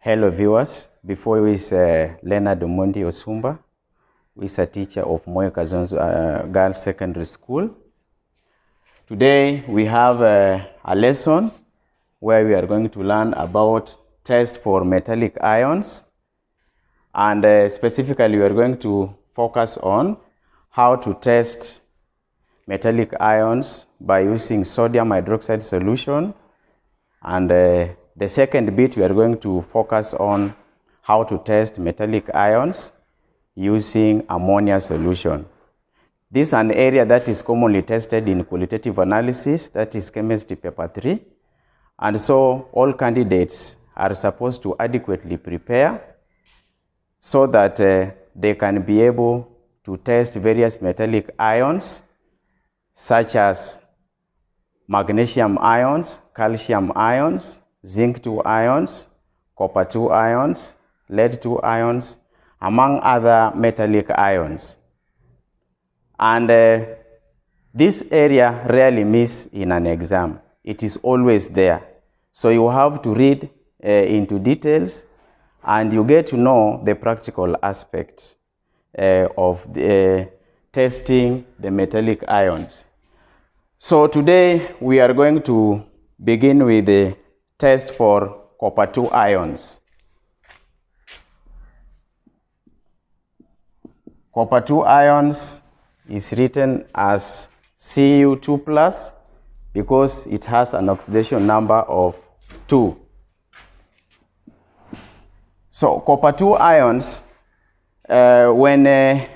Hello viewers, before we is Leonard Omondi Osumba, who is a teacher of Kadzonzo Girls Secondary School. Today we have a lesson where we are going to learn about test for metallic ions, and specifically we are going to focus on how to test metallic ions by using sodium hydroxide solution, and the second bit we are going to focus on how to test metallic ions using ammonia solution. This is an area that is commonly tested in qualitative analysis, that is chemistry paper 3, and so all candidates are supposed to adequately prepare so that they can be able to test various metallic ions such as magnesium ions, calcium ions, zinc 2 ions, copper 2 ions, lead 2 ions, among other metallic ions. And this area rarely misses in an exam. It is always there. So you have to read into details, and you get to know the practical aspects of testing the metallic ions. So today we are going to begin with the test for copper 2 ions. Copper 2 ions is written as Cu2+ because it has an oxidation number of 2. So copper 2 ions, when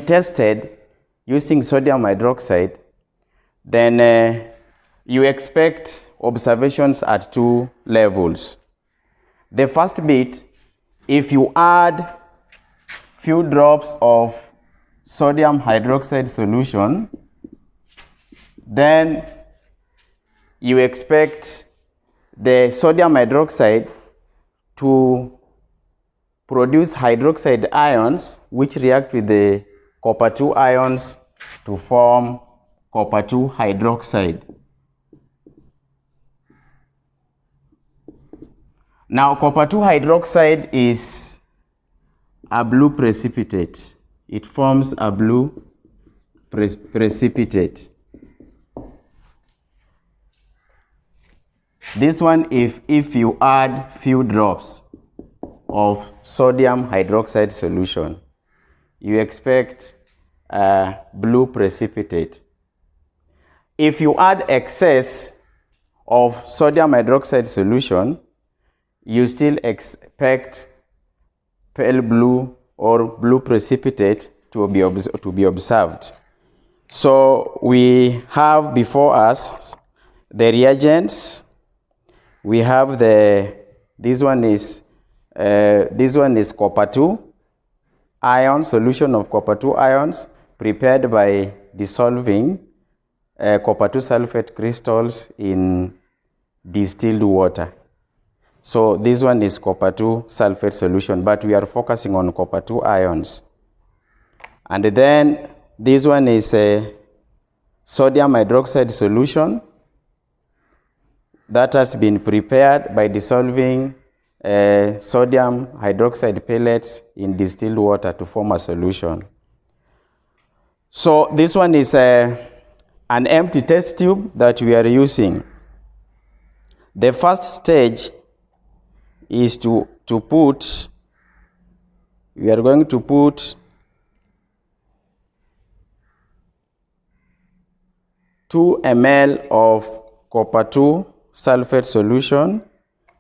tested using sodium hydroxide, then you expect observations at 2 levels. The first bit, if you add few drops of sodium hydroxide solution, then you expect the sodium hydroxide to produce hydroxide ions which react with the copper 2 ions to form copper 2 hydroxide. Now, copper 2 hydroxide is a blue precipitate. It forms a blue precipitate. This one, if you add few drops of sodium hydroxide solution, you expect a blue precipitate. If you add excess of sodium hydroxide solution, you still expect pale blue or blue precipitate to be observed. So we have before us the reagents. We have this one is copper 2 ion, solution of copper 2 ions prepared by dissolving copper 2 sulfate crystals in distilled water. So this one is copper 2 sulfate solution, but we are focusing on copper 2 ions. And then this one is a sodium hydroxide solution that has been prepared by dissolving sodium hydroxide pellets in distilled water to form a solution. So this one is an empty test tube that we are using. The first stage is we are going to put 2 ml of copper 2 sulfate solution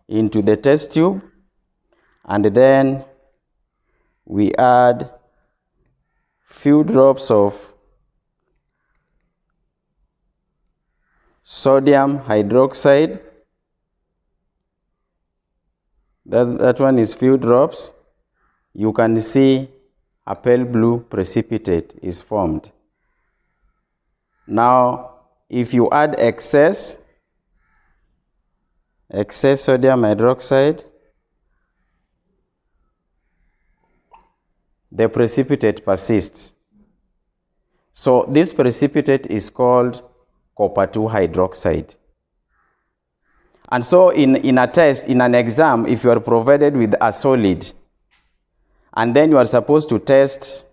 into the test tube, and then we add few drops of sodium hydroxide. That one is few drops. You can see a pale blue precipitate is formed. Now, if you add excess sodium hydroxide, the precipitate persists. So this precipitate is called copper 2 hydroxide. And so in a test, in an exam, if you are provided with a solid, and then you are supposed to test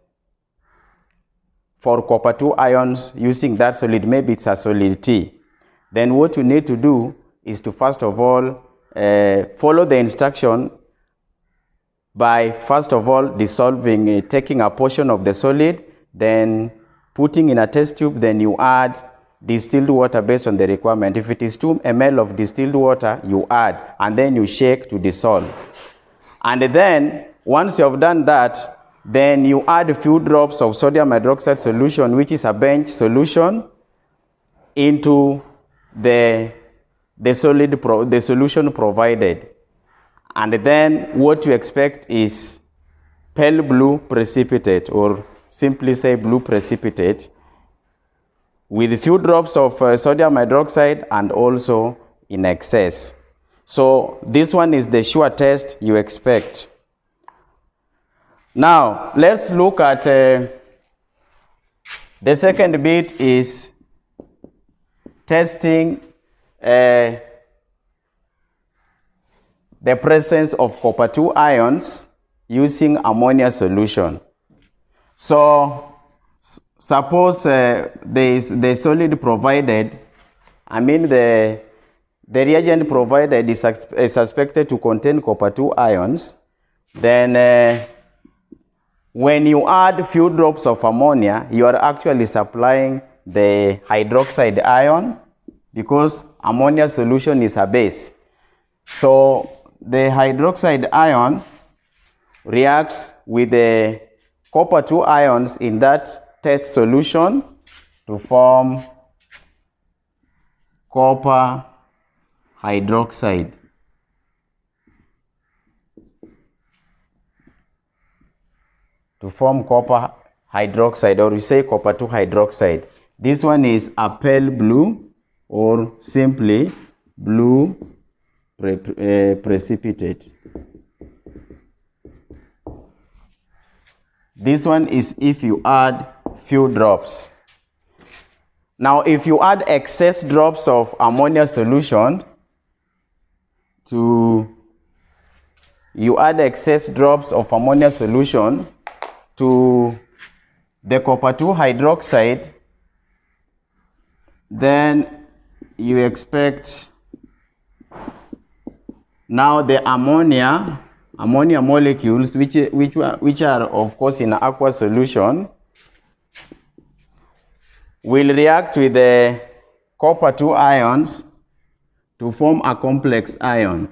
for copper 2 ions using that solid, maybe it's a solid T, then what you need to do is to first of all follow the instruction by first of all dissolving, taking a portion of the solid, then putting in a test tube, then you add distilled water based on the requirement. If it is 2 ml of distilled water, you add, and then you shake to dissolve. And then, once you have done that, then you add a few drops of sodium hydroxide solution, which is a bench solution, into the solution provided. And then what you expect is pale blue precipitate, or simply say blue precipitate, with a few drops of sodium hydroxide and also in excess. So this one is the sure test you expect. Now let's look at the second bit is testing the presence of copper 2 ions using ammonia solution. So suppose there is the solid provided, the reagent provided is suspected to contain copper 2 ions. Then when you add few drops of ammonia, you are actually supplying the hydroxide ion, because ammonia solution is a base. So the hydroxide ion reacts with the copper 2 ions in that test solution to form copper hydroxide. To form copper hydroxide, or we say copper 2 hydroxide. This one is a pale blue, or simply blue precipitate. This one is if you add few drops. Now if you add excess drops of ammonia solution to the copper 2 hydroxide, then you expect now the ammonia molecules, which are of course in aqueous solution, will react with the copper 2 ions to form a complex ion.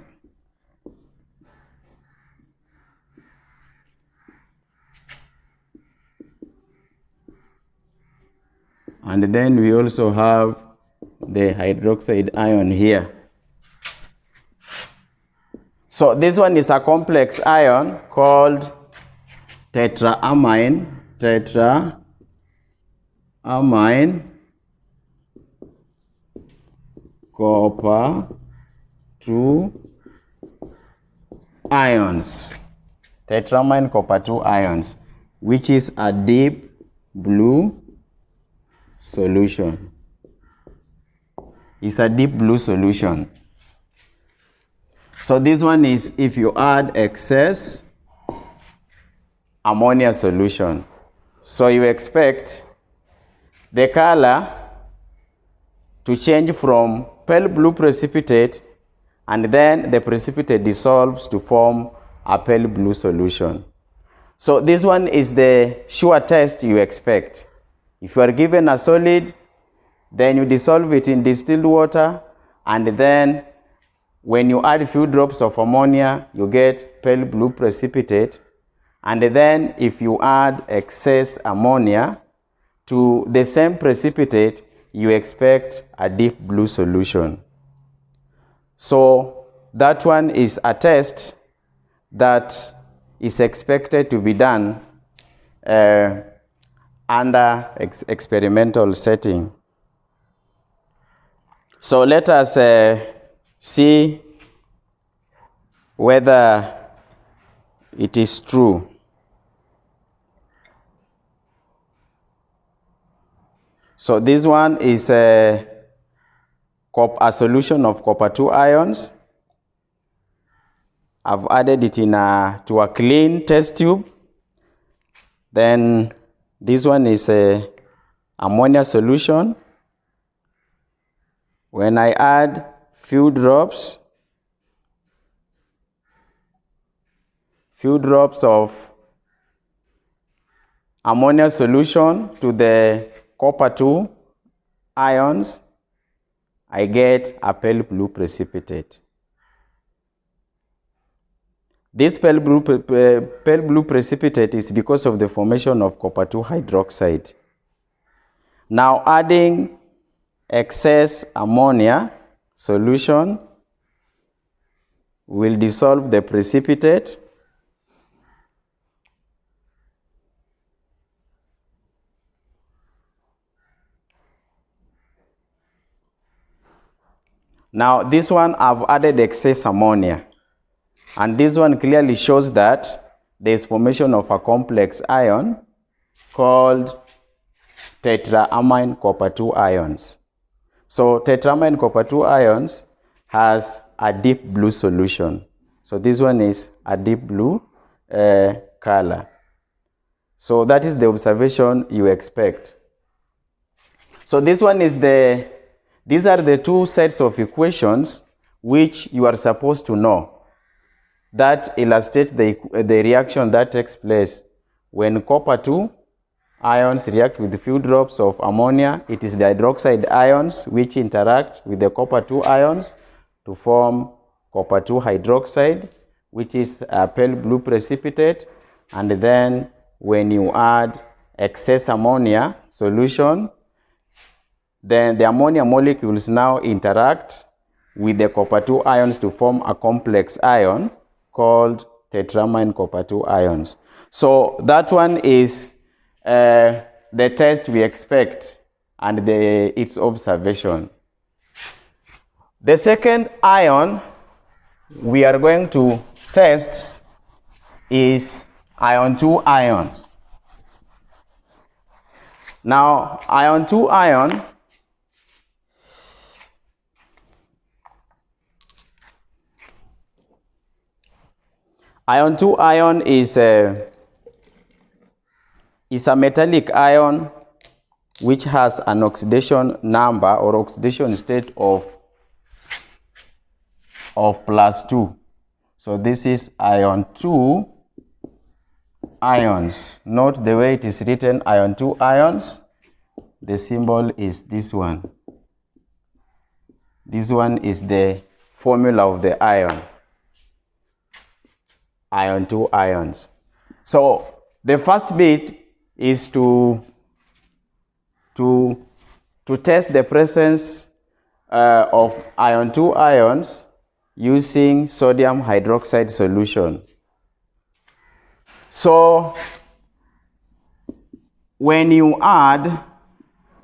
And then we also have the hydroxide ion here. So this one is a complex ion called tetraamine copper 2 ions. Tetraamine copper 2 ions, which is a deep blue solution. It's a deep blue solution. So this one is if you add excess ammonia solution. So you expect the color to change from pale blue precipitate, and then the precipitate dissolves to form a pale blue solution. So this one is the sure test you expect. If you are given a solid, then you dissolve it in distilled water, and then when you add a few drops of ammonia, you get pale blue precipitate. And then if you add excess ammonia to the same precipitate, you expect a deep blue solution. So that one is a test that is expected to be done under experimental setting. So let us see whether it is true. So this one is a solution of copper 2 ions. I've added it to a clean test tube. Then this one is a ammonia solution. When I add few drops of ammonia solution to the copper 2 ions, I get a pale blue precipitate. This pale blue precipitate is because of the formation of copper 2 hydroxide. Now adding excess ammonia solution will dissolve the precipitate. Now this one I've added excess ammonia. And this one clearly shows that there is formation of a complex ion called tetraamine copper 2 ions. So tetraamine copper 2 ions has a deep blue solution. So this one is a deep blue color. So that is the observation you expect. So this one is these are the two sets of equations which you are supposed to know, that illustrate the reaction that takes place when copper 2 ions react with a few drops of ammonia. It is the hydroxide ions which interact with the copper 2 ions to form copper 2 hydroxide, which is a pale blue precipitate. And then when you add excess ammonia solution, then the ammonia molecules now interact with the copper 2 ions to form a complex ion called tetraamine copper 2 ions. So that one is the test we expect and its observation. The second ion we are going to test is ion 2 ions. Now ion 2 ion Ion 2 ion is a metallic ion which has an oxidation number or oxidation state of +2. So this is ion 2 ions. Note the way it is written, ion 2 ions. The symbol is this one. This one is the formula of the ion. Ion 2 ions. So the first bit is to test the presence of ion 2 ions using sodium hydroxide solution. So when you add,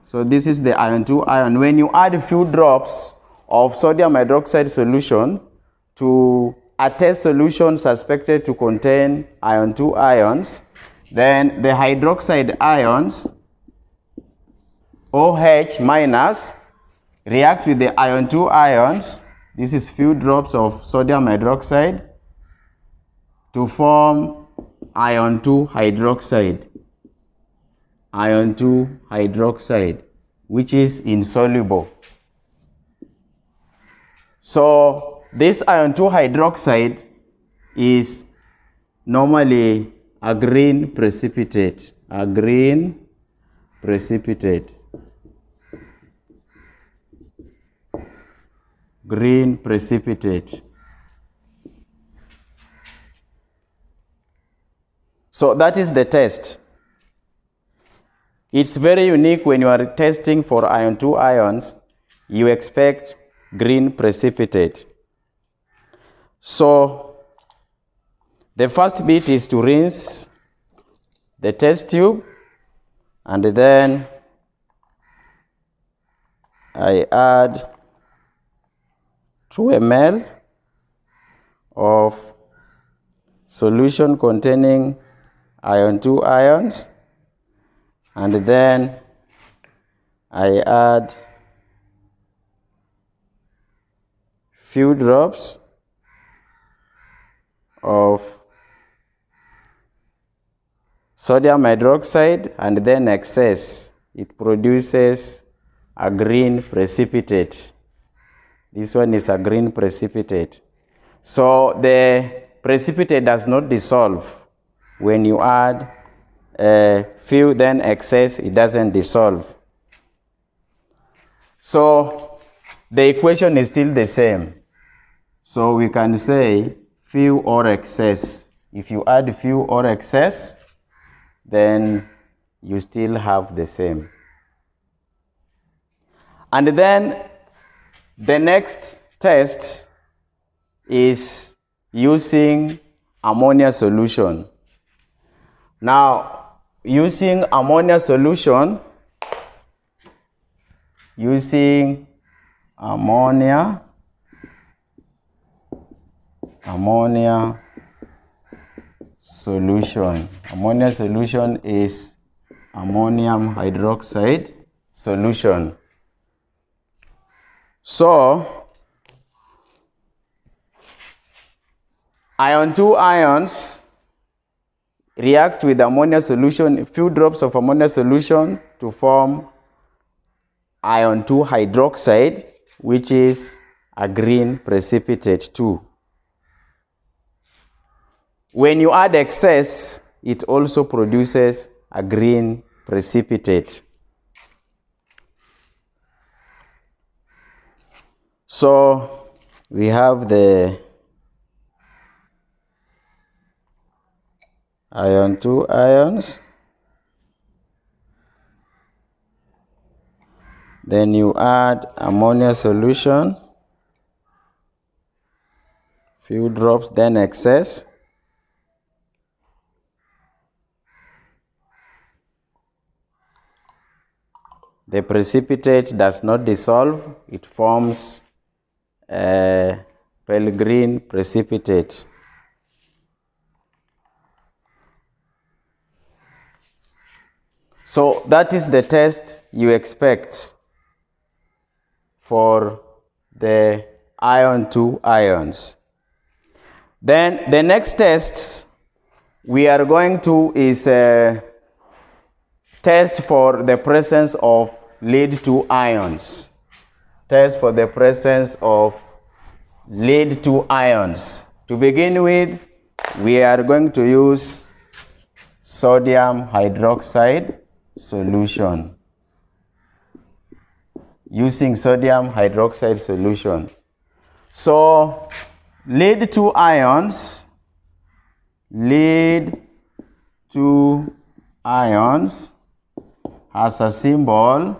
so this is the ion 2 ion, when you add a few drops of sodium hydroxide solution to a test solution suspected to contain ion 2 ions, then the hydroxide ions OH minus reacts with the ion 2 ions. This is few drops of sodium hydroxide to form ion 2 hydroxide. Ion 2 hydroxide, which is insoluble. So this ion 2 hydroxide is normally a green precipitate. A green precipitate. Green precipitate. So that is the test. It's very unique when you are testing for ion 2 ions. You expect green precipitate. So the first bit is to rinse the test tube, and then I add 2 ml of solution containing ion 2 ions, and then I add few drops of sodium hydroxide and then excess, it produces a green precipitate. This one is a green precipitate. So the precipitate does not dissolve. When you add few then excess, it doesn't dissolve. So the equation is still the same. So we can say few or excess. If you add few or excess, then you still have the same. And then the next test is using ammonia solution. Now, using ammonia solution, ammonia solution. Ammonia solution is ammonium hydroxide solution. So, ion 2 ions react with ammonia solution, a few drops of ammonia solution to form ion 2 hydroxide, which is a green precipitate too. When you add excess, it also produces a green precipitate. So we have the ion 2 ions. Then you add ammonia solution, few drops, then excess. The precipitate does not dissolve, it forms a pale green precipitate. So that is the test you expect for the ion 2 ions. Then the next test we are going to is test for the presence of lead 2 ions. Test for the presence of lead 2 ions. To begin with, we are going to use sodium hydroxide solution. Using sodium hydroxide solution. So, lead 2 ions has a symbol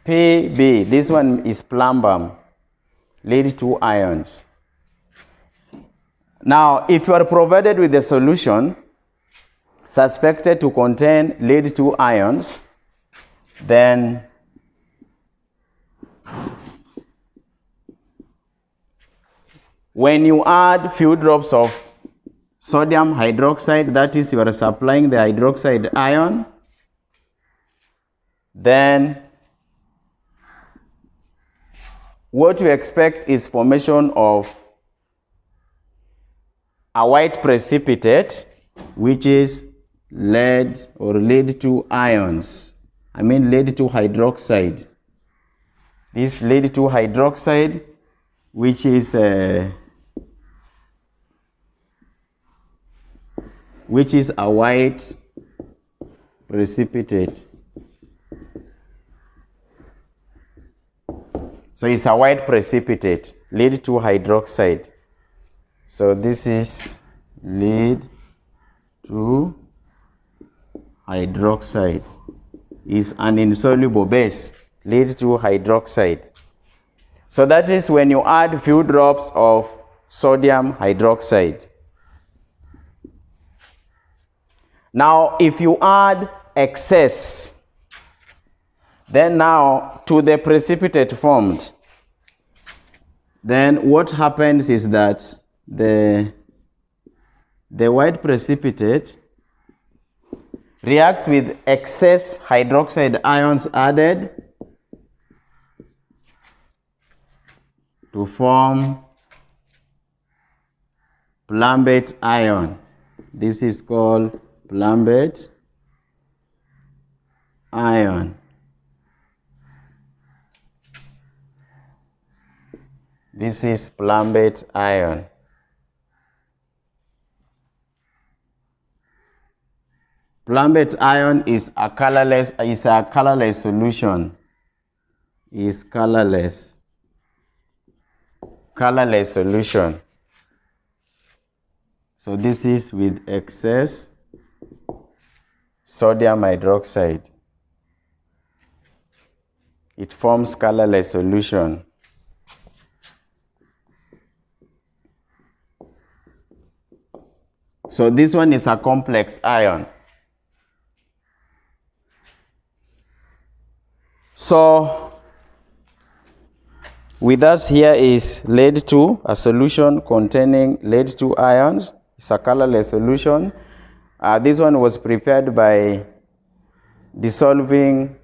Pb. This one is plumbum, lead 2 ions. Now, if you are provided with a solution suspected to contain lead 2 ions, then when you add few drops of sodium hydroxide, that is, you are supplying the hydroxide ion, then what you expect is formation of a white precipitate, which is lead or lead 2 ions. I mean lead 2 hydroxide. This lead 2 hydroxide, which is a white precipitate. So it's a white precipitate, lead 2 hydroxide. So this is lead 2 hydroxide. Is an insoluble base, lead 2 hydroxide. So that is when you add few drops of sodium hydroxide. Now, if you add excess, then now to the precipitate formed, then what happens is that the white precipitate reacts with excess hydroxide ions added to form plumbate ion. This is called plumbate ion. This is plumbate ion. Plumbate ion is a colorless solution. Is colorless solution. So this is with excess sodium hydroxide. It forms colorless solution. So this one is a complex ion. So with us here is lead 2, a solution containing lead 2 ions. It's a colorless solution. This one was prepared by dissolving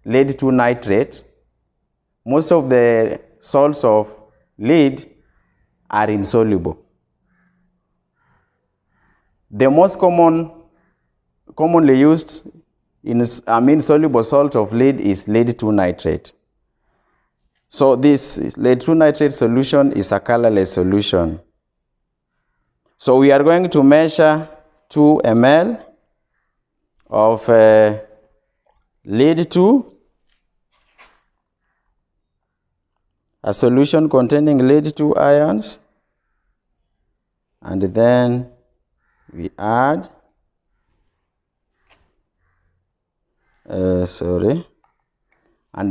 lead 2 nitrate. Most of the salts of lead are insoluble. The most commonly used soluble salt of lead is lead 2 nitrate. So this lead 2 nitrate solution is a colorless solution. So we are going to measure 2 ml of lead 2, a solution containing lead 2 ions, and then we add and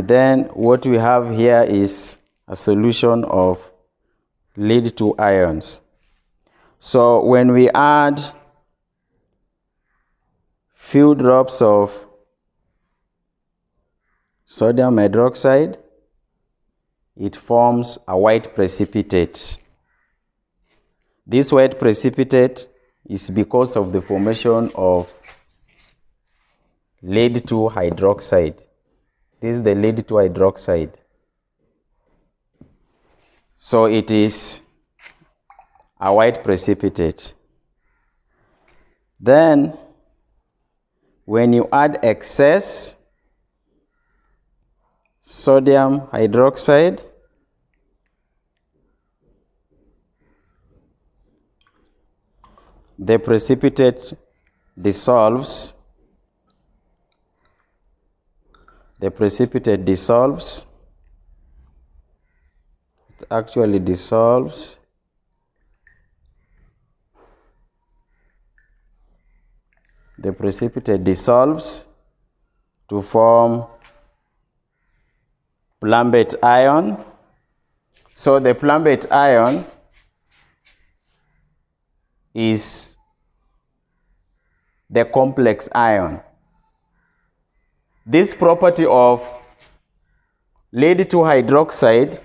then what we have here is a solution of lead 2 ions. So when we add few drops of sodium hydroxide, it forms a white precipitate. This white precipitate is because of the formation of lead 2 hydroxide. This is the lead 2 hydroxide. So it is a white precipitate. Then when you add excess sodium hydroxide, the precipitate dissolves. The precipitate dissolves. It actually dissolves. The precipitate dissolves to form plumbate ion. So the plumbate ion is the complex ion. This property of lead 2 hydroxide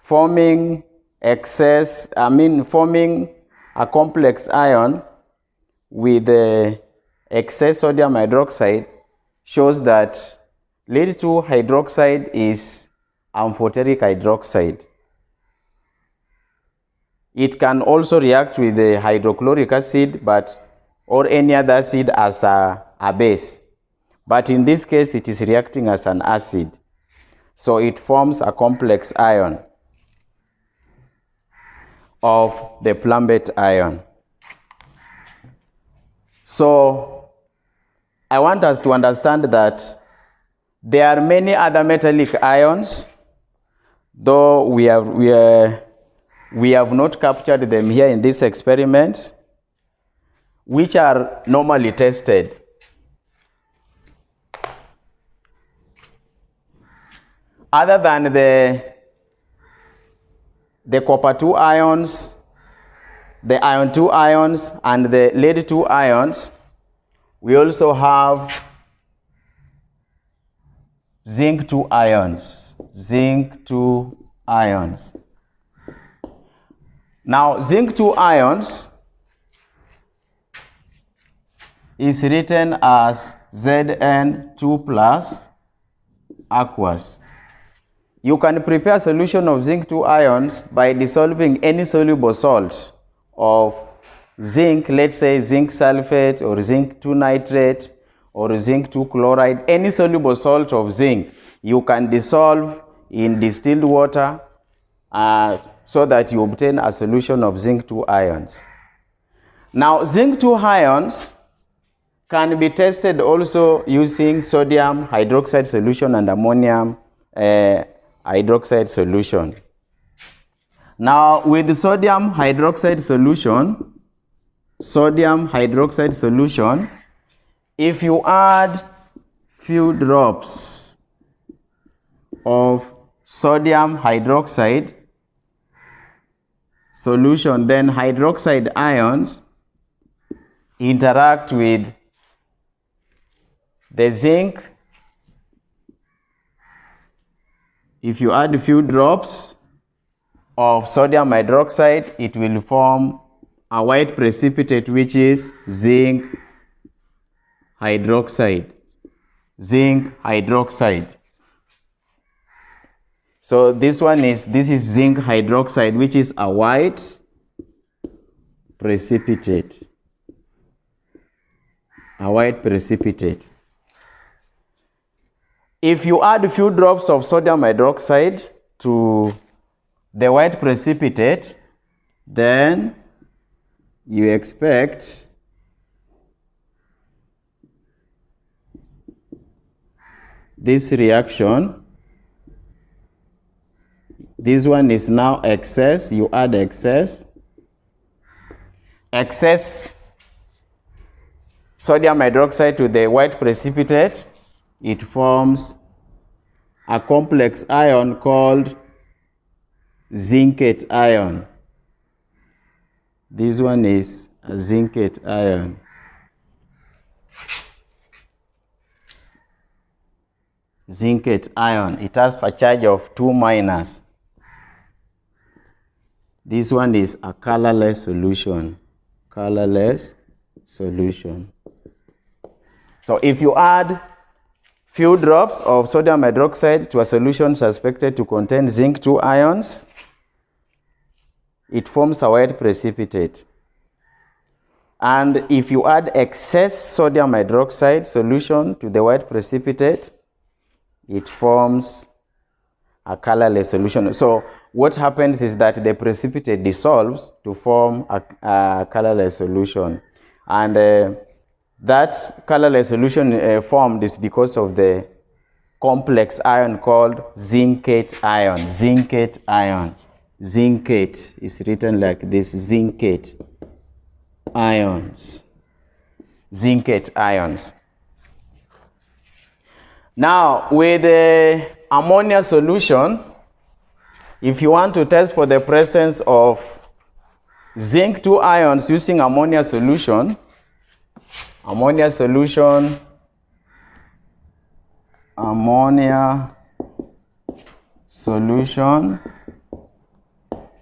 forming a complex ion with excess sodium hydroxide shows that lead 2 hydroxide is amphoteric hydroxide. It can also react with the hydrochloric acid or any other acid as a base. But in this case, it is reacting as an acid. So it forms a complex ion of the plumbate ion. So I want us to understand that there are many other metallic ions, though we have not captured them here in this experiment, which are normally tested. Other than the copper 2 ions, the iron 2 ions, and the lead 2 ions, we also have zinc 2 ions. Zinc 2 ions. Now, zinc 2 ions is written as Zn2 plus aqueous. You can prepare a solution of zinc 2 ions by dissolving any soluble salt of zinc, let's say zinc sulfate or zinc 2 nitrate or zinc 2 chloride, any soluble salt of zinc you can dissolve in distilled water so that you obtain a solution of zinc 2 ions. Now, zinc 2 ions can be tested also using sodium hydroxide solution and ammonium hydroxide solution. Now, with the sodium hydroxide solution, if you add few drops of sodium hydroxide solution, then hydroxide ions interact with the zinc. If you add a few drops of sodium hydroxide, it will form a white precipitate, which is zinc hydroxide. So this is zinc hydroxide, which is a white precipitate. If you add a few drops of sodium hydroxide to the white precipitate, then you expect this reaction. This one is now excess. You add excess sodium hydroxide to the white precipitate. It forms a complex ion called zincate ion. This one is a zincate ion. It has a charge of 2 minus. This one is a colorless solution. So if you add few drops of sodium hydroxide to a solution suspected to contain zinc 2 ions, it forms a white precipitate. And if you add excess sodium hydroxide solution to the white precipitate, it forms a colorless solution. So what happens is that the precipitate dissolves to form a colorless solution. And that colorless solution formed is because of the complex ion called zincate ion. Zincate is written like this, zincate ions. Now, with the ammonia solution, if you want to test for the presence of zinc 2 ions using ammonia solution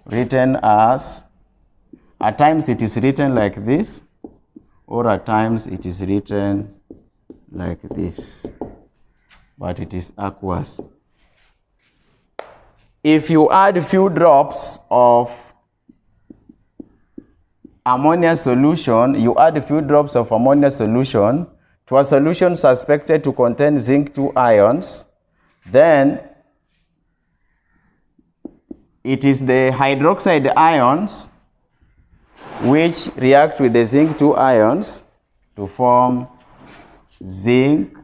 written as, at times it is written like this, or at times it is written like this, but it is aqueous. If you add a few drops of ammonia solution to a solution suspected to contain zinc 2 ions, then it is the hydroxide ions which react with the zinc 2 ions to form zinc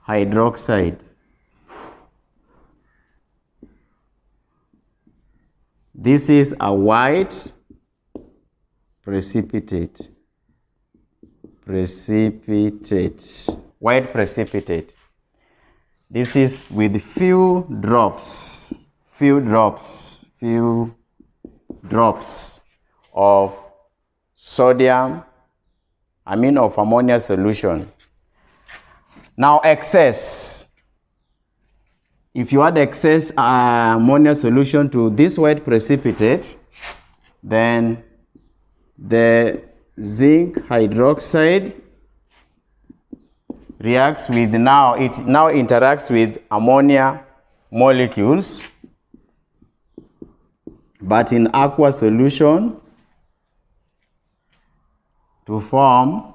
hydroxide. This is a white precipitate. White precipitate. This is with few drops of ammonia solution. Now excess. If you add excess ammonia solution to this white precipitate, then the zinc hydroxide reacts with, now it now interacts with ammonia molecules, but in aqueous solution to form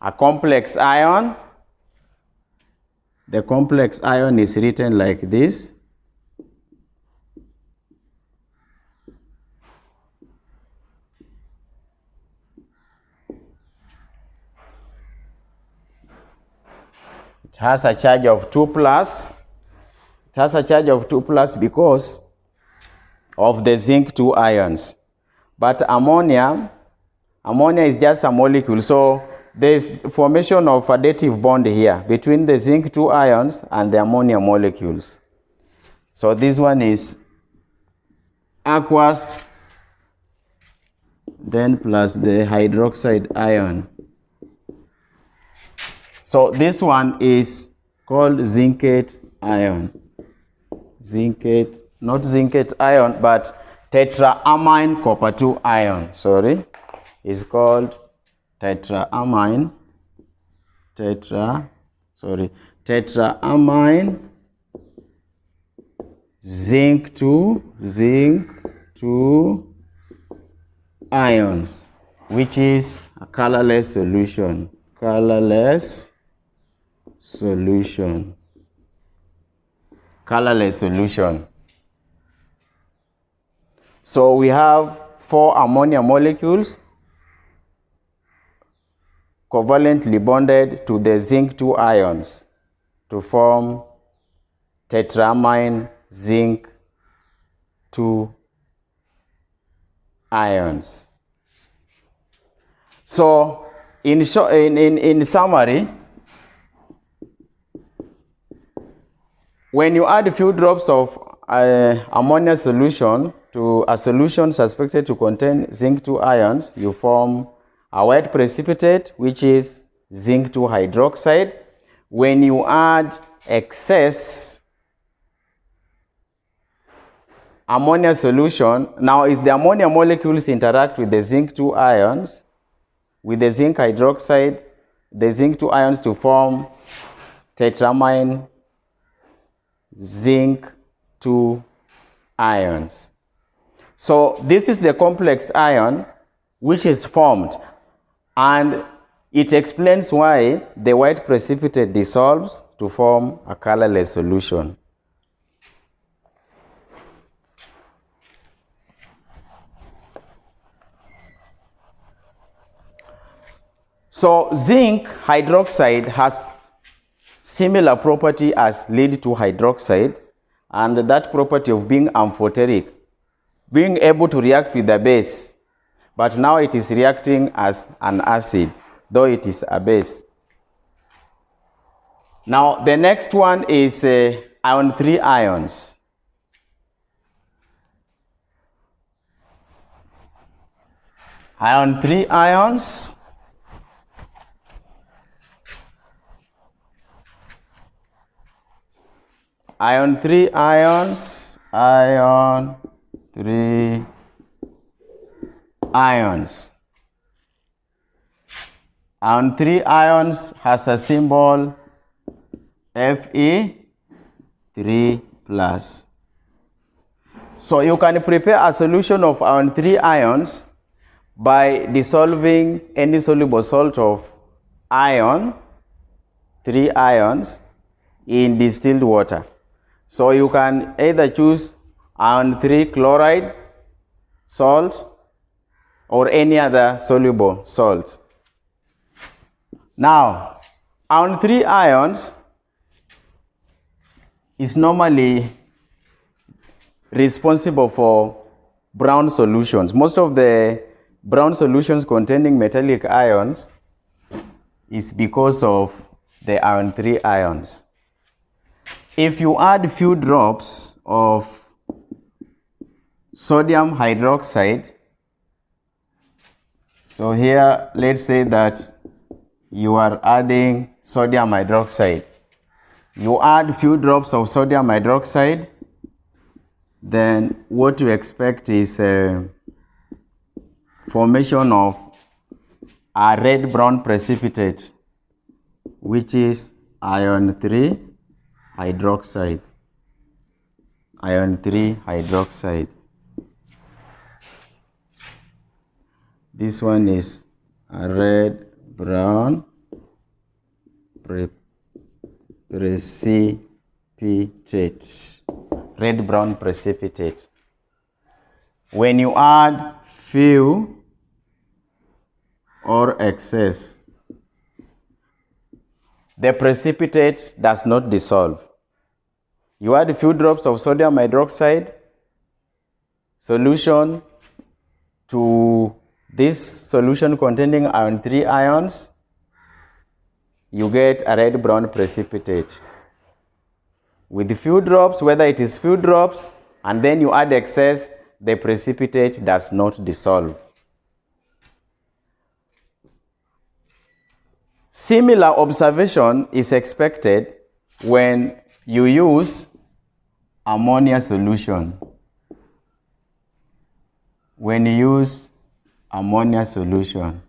a complex ion. The complex ion is written like this. It has a charge of 2 plus. It has a charge of 2 plus because of the zinc 2 ions. But ammonia is just a molecule, so there's formation of a dative bond here between the zinc 2 ions and the ammonia molecules. So this one is aqueous, then plus the hydroxide ion. So this one is called zincate ion. Zincate, not zincate ion, but tetraamine copper 2 ion, sorry, is called tetraamine zinc 2 ions, which is a colorless solution. Colorless solution. So we have 4 ammonia molecules covalently bonded to the zinc 2 ions to form tetraamine zinc 2 ions. So in summary, when you add a few drops of ammonia solution to a solution suspected to contain zinc 2 ions, you form a white precipitate, which is zinc 2 hydroxide. When you add excess ammonia solution, now is the ammonia molecules interact with the zinc 2 ions, with the zinc hydroxide, the zinc 2 ions to form tetraamine zinc 2 ions. So this is the complex ion which is formed, and it explains why the white precipitate dissolves to form a colorless solution. So zinc hydroxide has similar property as lead 2 hydroxide, and that property of being amphoteric, being able to react with the base, but now it is reacting as an acid, though it is a base. Now the next one is ion 3 ions. Ion 3 ions. Ion 3 ions, ion 3 ions. Ion 3 ions has a symbol Fe3+. So you can prepare a solution of ion 3 ions by dissolving any soluble salt of ion 3 ions in distilled water. So you can either choose ion 3 chloride salt or any other soluble salt. Now, ion 3 ions is normally responsible for brown solutions. Most of the brown solutions containing metallic ions is because of the ion 3 ions. If you add few drops of sodium hydroxide, so here let's say that you are adding sodium hydroxide. You add few drops of sodium hydroxide, then what you expect is formation of a red-brown precipitate, which is iron 3 hydroxide. Iron 3 hydroxide. This one is a red-brown precipitate. Red-brown precipitate. When you add few or excess, the precipitate does not dissolve. You add a few drops of sodium hydroxide solution to this solution containing iron 3 ions, you get a red-brown precipitate. With few drops, whether it is few drops, and then you add excess, the precipitate does not dissolve. Similar observation is expected when you use ammonia solution. When you use ammonia solution,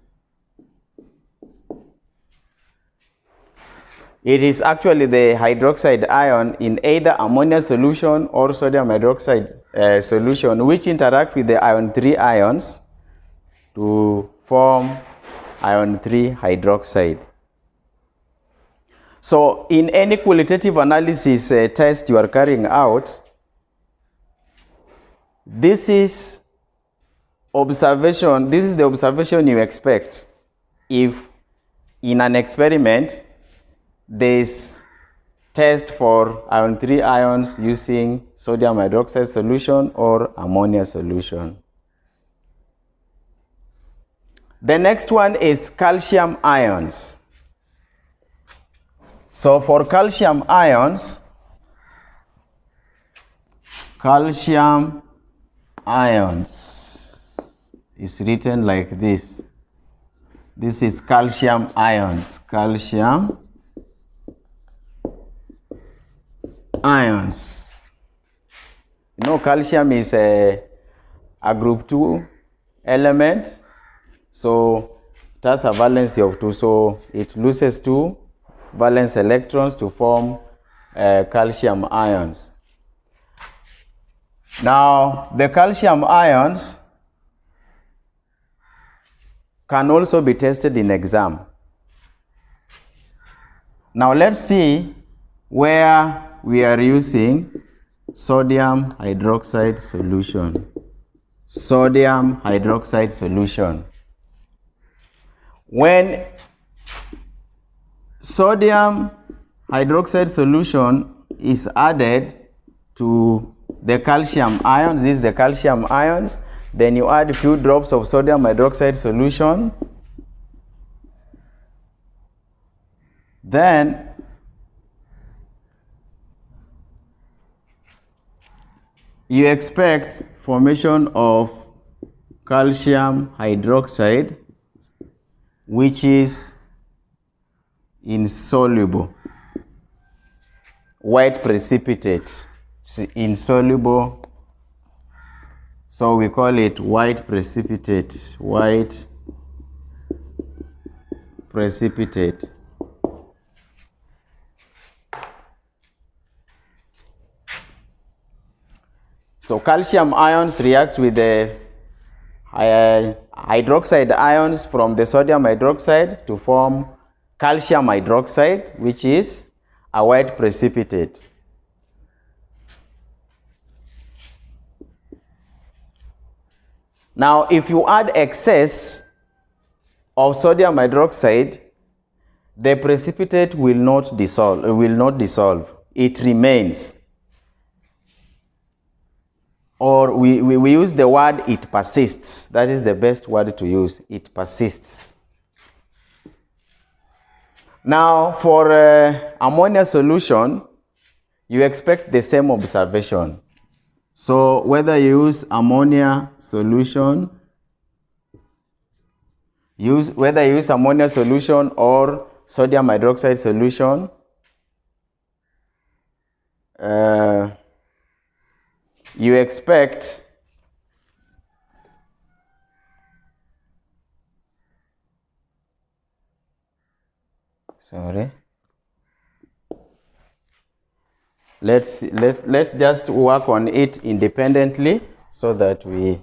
it is actually the hydroxide ion in either ammonia solution or sodium hydroxide solution which interact with the iron 3 ions to form iron 3 hydroxide. So in any qualitative analysis test you are carrying out, this is the observation you expect if in an experiment there is test for iron 3 ions using sodium hydroxide solution or ammonia solution. The next one is calcium ions. So for calcium ions is written like this. This is calcium ions. Calcium ions. You know, calcium is a group 2 element, so it has a valency of 2, so it loses 2 valence electrons to form calcium ions. Now, the calcium ions can also be tested in exam. Now, let's see where we are using sodium hydroxide solution. Sodium hydroxide solution. When sodium hydroxide solution is added to the calcium ions, this is the calcium ions, then you add a few drops of sodium hydroxide solution. Then you expect formation of calcium hydroxide, which is insoluble, white precipitate. It's insoluble, so we call it white precipitate. White precipitate. So calcium ions react with the hydroxide ions from the sodium hydroxide to form calcium hydroxide, which is a white precipitate. Now, if you add excess of sodium hydroxide, the precipitate will not dissolve. It remains. Or we use the word it persists. That is the best word to use. It persists. Now, for ammonia solution, you expect the same observation. So whether you use ammonia solution, whether you use ammonia solution or sodium hydroxide solution, you expect Sorry. Let's just work on it independently so that we.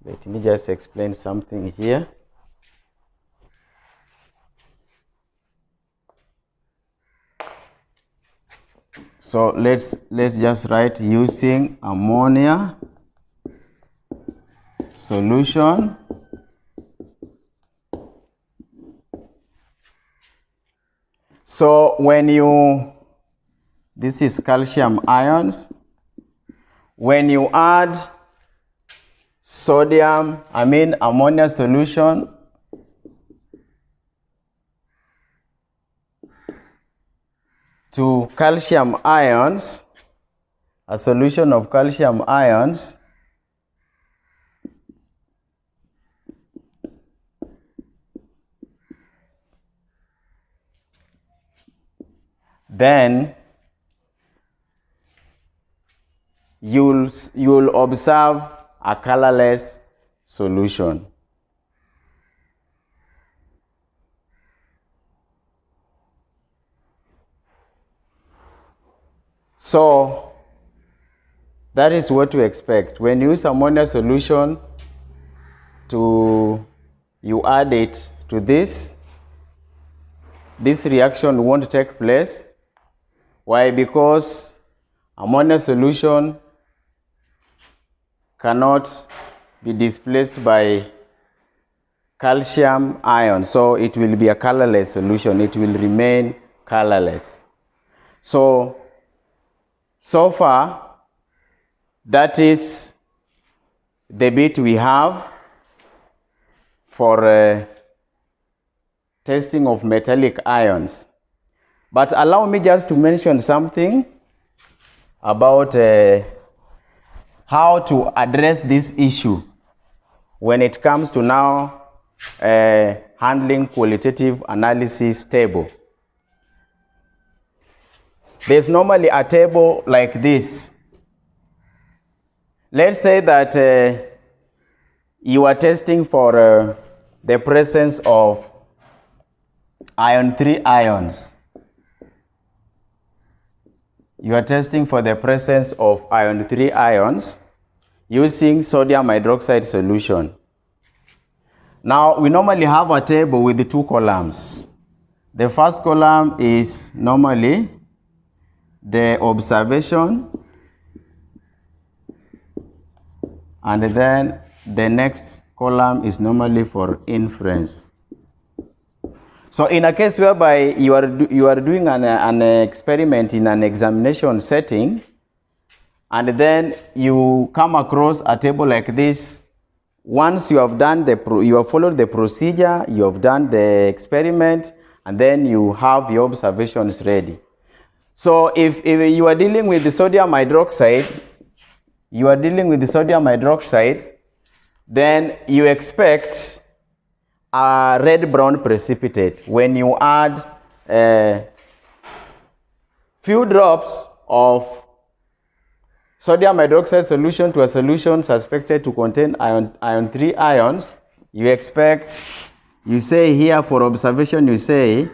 Let me just explain something here. So let's just write using ammonia solution so when you, this is calcium ions, when you add ammonia solution to calcium ions, a solution of calcium ions, then you'll observe a colorless solution. So that is what we expect. When you use ammonia solution you add it to this reaction won't take place. Why? Because ammonia solution cannot be displaced by calcium ion, so it will be a colorless solution. It will remain colorless. So far, that is the bit we have for testing of metallic ions. But allow me just to mention something about how to address this issue when it comes to now handling qualitative analysis table. There's normally a table like this. Let's say that you are testing for the presence of ion 3 ions. You are testing for the presence of ion 3 ions using sodium hydroxide solution. Now, we normally have a table with the 2 columns. The first column is normally the observation, and then the next column is normally for inference. So in a case whereby you are doing an experiment in an examination setting, and then you come across a table like this, once you have done you have followed the procedure, you have done the experiment, and then you have your observations ready. So if you are dealing with the sodium hydroxide, then you expect a red-brown precipitate when you add few drops of sodium hydroxide solution to a solution suspected to contain ion 3 ions. You expect, you say here for observation, you say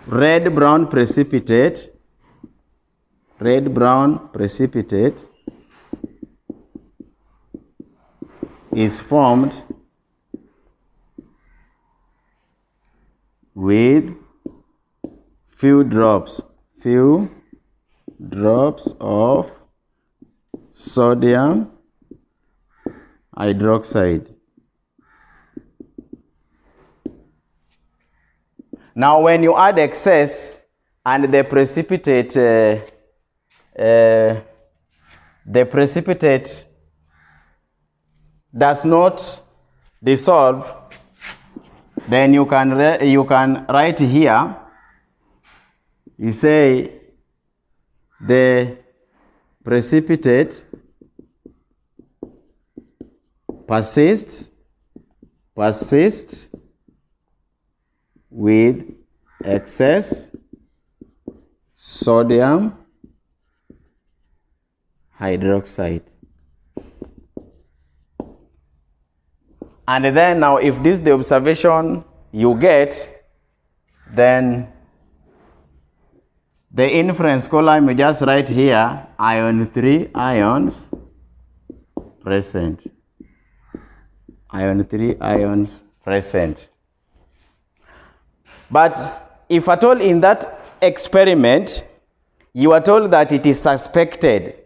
red-brown precipitate is formed with few drops of sodium hydroxide. Now, when you add excess and the precipitate does not dissolve, then you can write here, you say the precipitate persists with excess sodium hydroxide. And then now, if this is the observation, you get, then the inference column you just write here, ion 3 ions present. Ion 3 ions present. But if at all in that experiment, you are told that it is suspected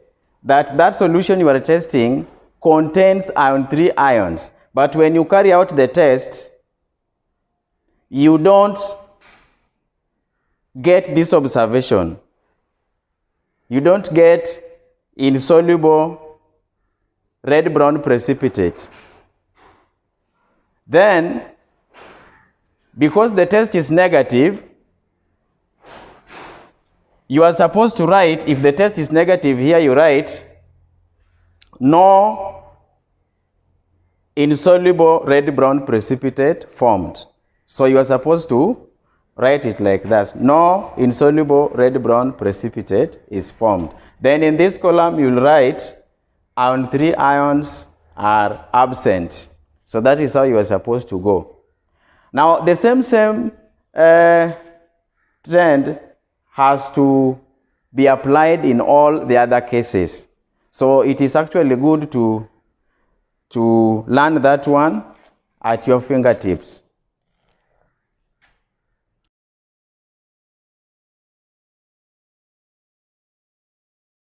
that that solution you are testing contains ion 3 ions. But when you carry out the test, you don't get this observation. You don't get insoluble red-brown precipitate. Then, because the test is negative, you are supposed to write, if the test is negative, here you write no insoluble red-brown precipitate formed. So you are supposed to write it like that. No insoluble red-brown precipitate is formed. Then in this column, you'll write ion 3 ions are absent. So that is how you are supposed to go. Now, the same trend has to be applied in all the other cases. So it is actually good to learn that one at your fingertips.